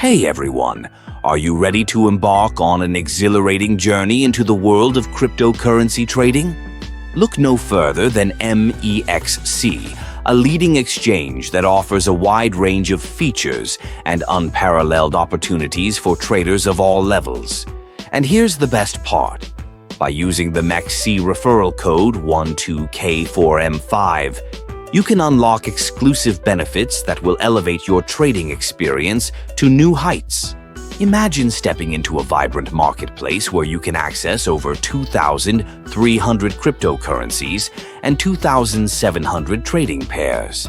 Hey everyone, are you ready to embark on an exhilarating journey into the world of cryptocurrency trading? Look no further than MEXC, a leading exchange that offers a wide range of features and unparalleled opportunities for traders of all levels. And here's the best part. By using the MEXC Referral code 12K4M5, you can unlock exclusive benefits that will elevate your trading experience to new heights. Imagine stepping into a vibrant marketplace where you can access over 2,300 cryptocurrencies and 2,700 trading pairs.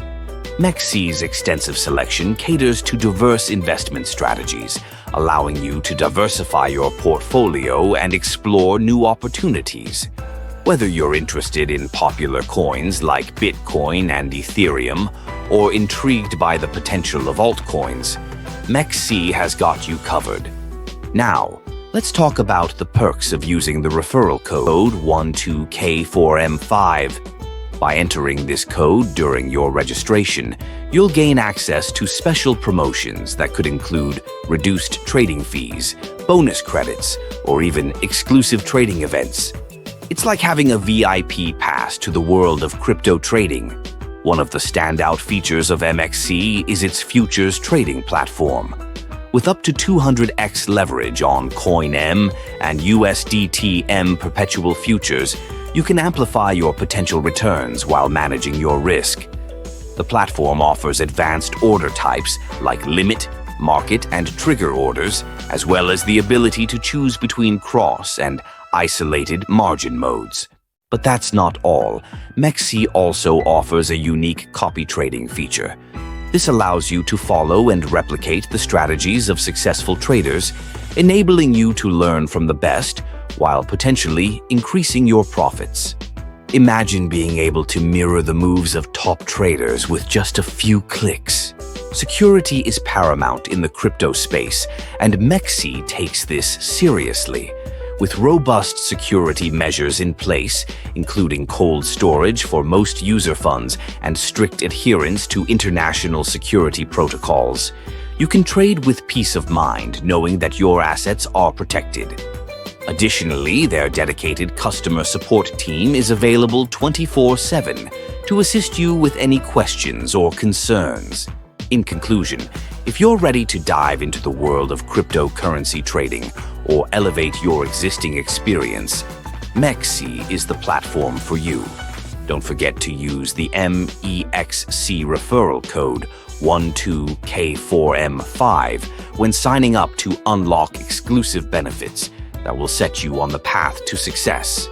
MEXC's extensive selection caters to diverse investment strategies, allowing you to diversify your portfolio and explore new opportunities. Whether you're interested in popular coins like Bitcoin and Ethereum, or intrigued by the potential of altcoins, MEXC has got you covered. Now, let's talk about the perks of using the referral code 12K4M5. By entering this code during your registration, you'll gain access to special promotions that could include reduced trading fees, bonus credits, or even exclusive trading events. It's like having a VIP pass to the world of crypto trading. One of the standout features of MEXC is its futures trading platform. With up to 200x leverage on CoinM and USDT-M perpetual futures, you can amplify your potential returns while managing your risk. The platform offers advanced order types like limit, market, and trigger orders, as well as the ability to choose between cross and isolated margin modes. But that's not all. MEXC also offers a unique copy trading feature. This allows you to follow and replicate the strategies of successful traders, enabling you to learn from the best while potentially increasing your profits. Imagine being able to mirror the moves of top traders with just a few clicks. Security is paramount in the crypto space, and MEXC takes this seriously. With robust security measures in place, including cold storage for most user funds and strict adherence to international security protocols, you can trade with peace of mind knowing that your assets are protected. Additionally, their dedicated customer support team is available 24/7 to assist you with any questions or concerns. In conclusion, if you're ready to dive into the world of cryptocurrency trading or elevate your existing experience, MEXC is the platform for you. Don't forget to use the MEXC referral code 12K4M5 when signing up to unlock exclusive benefits that will set you on the path to success.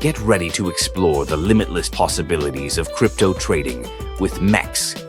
Get ready to explore the limitless possibilities of crypto trading with MEXC.